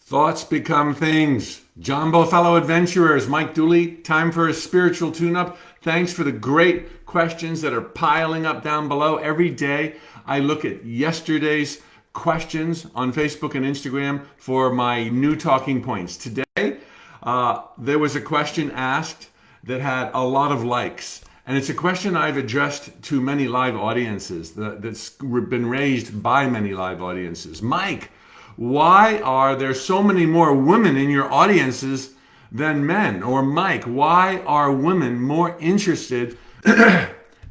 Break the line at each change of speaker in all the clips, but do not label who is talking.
Thoughts become things. Jumbo fellow adventurers, Mike Dooley, time for a spiritual tune-up. Thanks for the great questions that are piling up down below. Every day I look at yesterday's questions on Facebook and Instagram for my new talking points. Today, there was a question asked that had a lot of likes. And it's a question I've addressed to many live audiences, that's been raised by many live audiences. Mike, why are there so many more women in your audiences than men? Or Mike, why are women more interested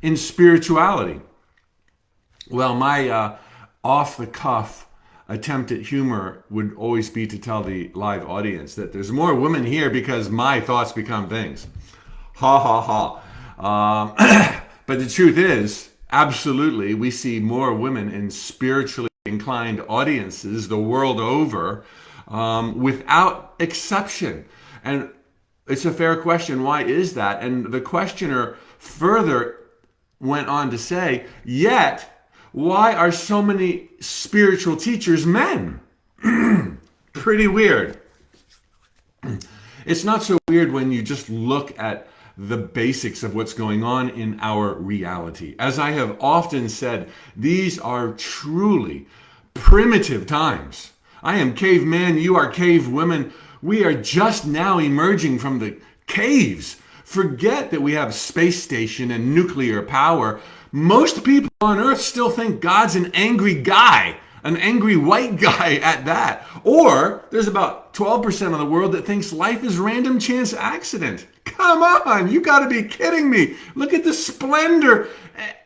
in spirituality? Well, my off-the-cuff attempt at humor would always be to tell the live audience that there's more women here because my thoughts become things. Ha ha ha. But the truth is, absolutely, we see more women in spiritually inclined audiences the world over, without exception. And it's a fair question. Why is that? And the questioner further went on to say, yet, why are so many spiritual teachers men? Pretty weird. It's not so weird when you just look at the basics of what's going on in our reality. As I have often said, these are truly primitive times. I am caveman, you are cave women. We are just now emerging from the caves. Forget that we have space station and nuclear power. Most people on Earth still think God's an angry guy, an angry white guy at that. Or there's about 12% of the world that thinks life is random chance accident. Come on, you got to be kidding me. Look at the splendor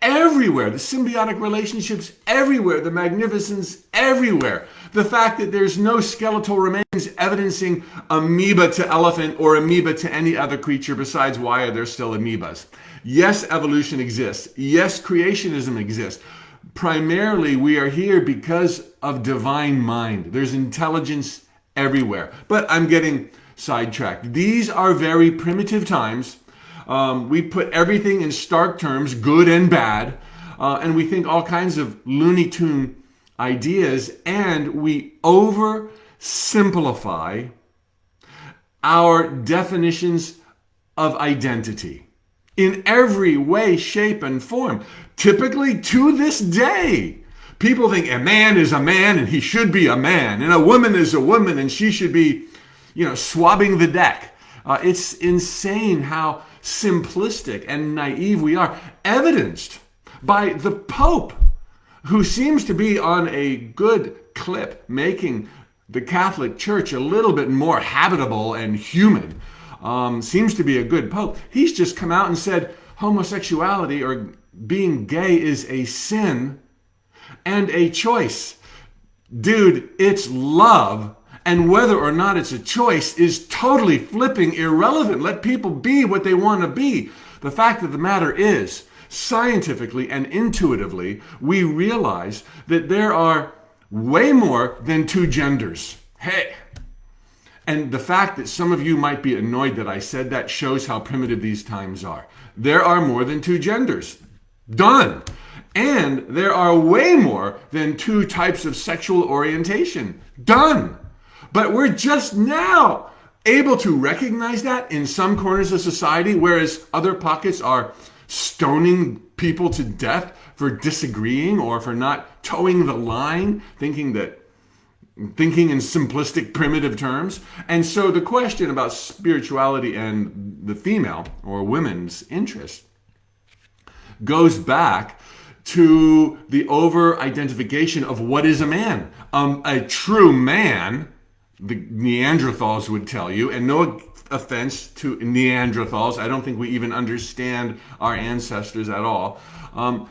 everywhere, the symbiotic relationships everywhere, the magnificence everywhere. The fact that there's no skeletal remains evidencing amoeba to elephant or amoeba to any other creature besides why are there still amoebas. Yes, evolution exists. Yes, creationism exists. Primarily, we are here because of divine mind. There's intelligence everywhere. But I'm getting sidetracked. These are very primitive times. We put everything in stark terms, good and bad, and we think all kinds of Looney Tune ideas, and we oversimplify our definitions of identity in every way, shape, and form. Typically, to this day, people think a man is a man and he should be a man, and a woman is a woman and she should be, swabbing the deck. It's insane how simplistic and naive we are, evidenced by the Pope, who seems to be on a good clip making the Catholic Church a little bit more habitable and human. Seems to be a good Pope. He's just come out and said homosexuality or being gay is a sin and a choice. Dude, it's love. And whether or not it's a choice is totally flipping irrelevant. Let people be what they want to be. The fact of the matter is, scientifically and intuitively, we realize that there are way more than two genders. Hey! And the fact that some of you might be annoyed that I said that shows how primitive these times are. There are more than two genders. Done! And there are way more than two types of sexual orientation. Done! But we're just now able to recognize that in some corners of society, whereas other pockets are stoning people to death for disagreeing or for not towing the line, thinking in simplistic, primitive terms. And so the question about spirituality and the female or women's interest goes back to the over-identification of what is a man. A true man, the Neanderthals would tell you, and no offense to Neanderthals, I don't think we even understand our ancestors at all,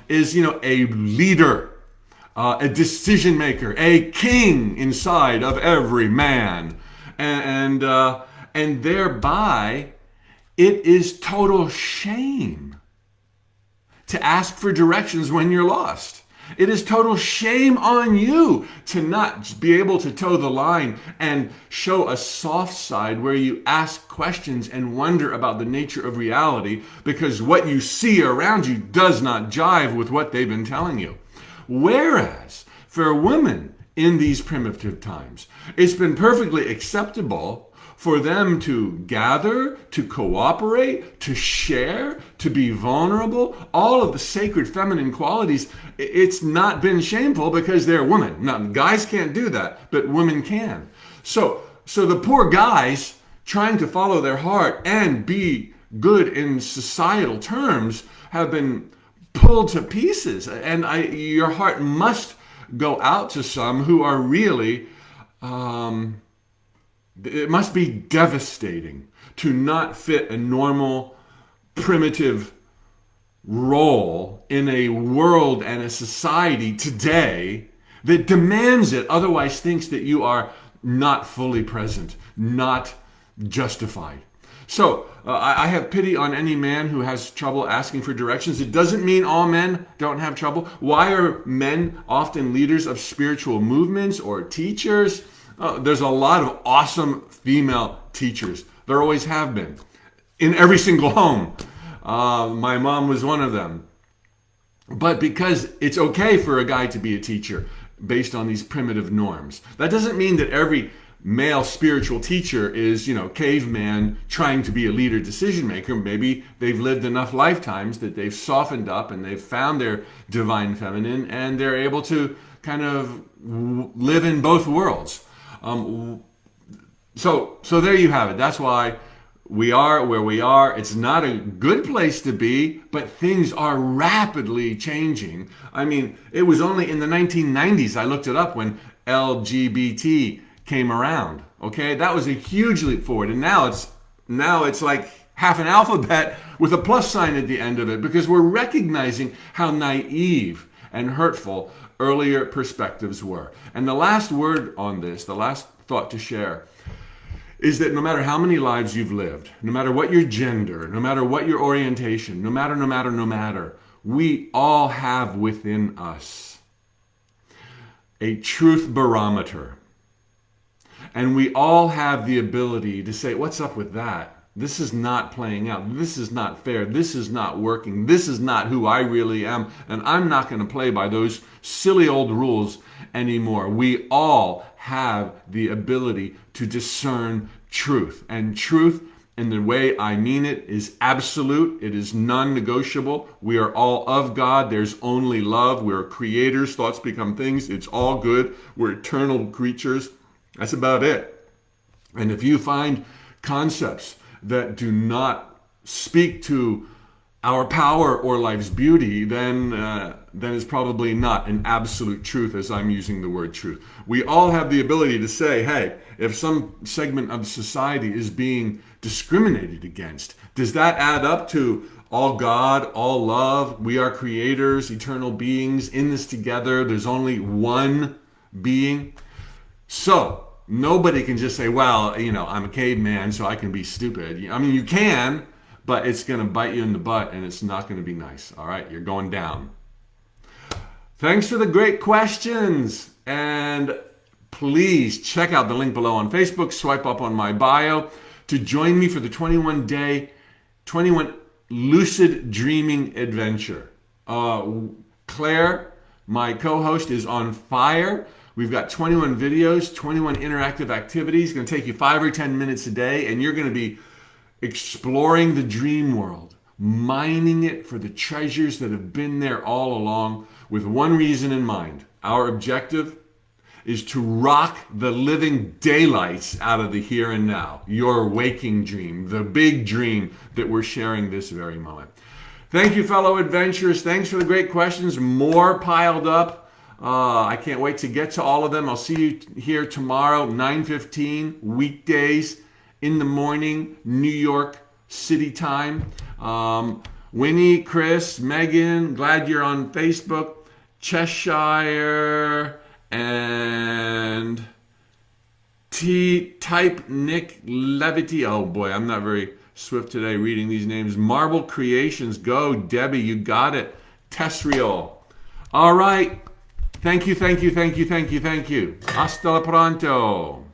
is, a leader, a decision maker, a king inside of every man. And thereby, it is total shame to ask for directions when you're lost. It is total shame on you to not be able to toe the line and show a soft side where you ask questions and wonder about the nature of reality because what you see around you does not jive with what they've been telling you. Whereas for women in these primitive times. It's been perfectly acceptable for them to gather, to cooperate, to share, to be vulnerable, all of the sacred feminine qualities. It's not been shameful because they're women. Now, guys can't do that, but women can. So the poor guys trying to follow their heart and be good in societal terms have been pulled to pieces. And your heart must go out to some who are really, it must be devastating to not fit a normal, primitive role in a world and a society today that demands it, otherwise thinks that you are not fully present, not justified. So I have pity on any man who has trouble asking for directions. It doesn't mean all men don't have trouble. Why are men often leaders of spiritual movements or teachers? There's a lot of awesome female teachers. There always have been. In every single home. My mom was one of them. But because it's okay for a guy to be a teacher based on these primitive norms, that doesn't mean that every male spiritual teacher is, caveman trying to be a leader, decision maker. Maybe they've lived enough lifetimes that they've softened up and they've found their divine feminine and they're able to kind of live in both worlds. So there you have it. That's why we are where we are. It's not a good place to be, but things are rapidly changing. I mean, it was only in the 1990s, I looked it up, when LGBT came around. Okay, that was a huge leap forward, and now it's like half an alphabet with a plus sign at the end of it, because we're recognizing how naive and hurtful earlier perspectives were. And the last word on this, the last thought to share, is that no matter how many lives you've lived, no matter what your gender, no matter what your orientation, no matter, we all have within us a truth barometer. And we all have the ability to say, what's up with that? This is not playing out. This is not fair. This is not working. This is not who I really am. And I'm not going to play by those silly old rules anymore. We all have the ability to discern truth. And truth, in the way I mean it, is absolute. It is non-negotiable. We are all of God. There's only love. We're creators. Thoughts become things. It's all good. We're eternal creatures. That's about it. And if you find concepts that do not speak to our power or life's beauty, then it's probably not an absolute truth, as I'm using the word truth. We all have the ability to say, hey, if some segment of society is being discriminated against, does that add up to all God, all love? We are creators, eternal beings in this together. There's only one being. So nobody can just say, well, I'm a caveman, so I can be stupid. I mean, you can, but it's going to bite you in the butt, and it's not going to be nice. All right, you're going down. Thanks for the great questions. And please check out the link below on Facebook. Swipe up on my bio to join me for the 21 lucid dreaming adventure. Claire, my co-host, is on fire. We've got 21 videos, 21 interactive activities. It's going to take you 5 or 10 minutes a day, and you're going to be exploring the dream world, mining it for the treasures that have been there all along, with one reason in mind. Our objective is to rock the living daylights out of the here and now, your waking dream, the big dream that we're sharing this very moment. Thank you, fellow adventurers. Thanks for the great questions. More piled up. I can't wait to get to all of them. I'll see you here tomorrow, 9:15, weekdays in the morning, New York City time. Winnie, Chris, Megan, glad you're on Facebook. Cheshire and Type Nick Levity. Oh boy, I'm not very swift today reading these names. Marble Creations, go. Debbie, you got it. Tesriel. All right. Thank you. Hasta la pronto.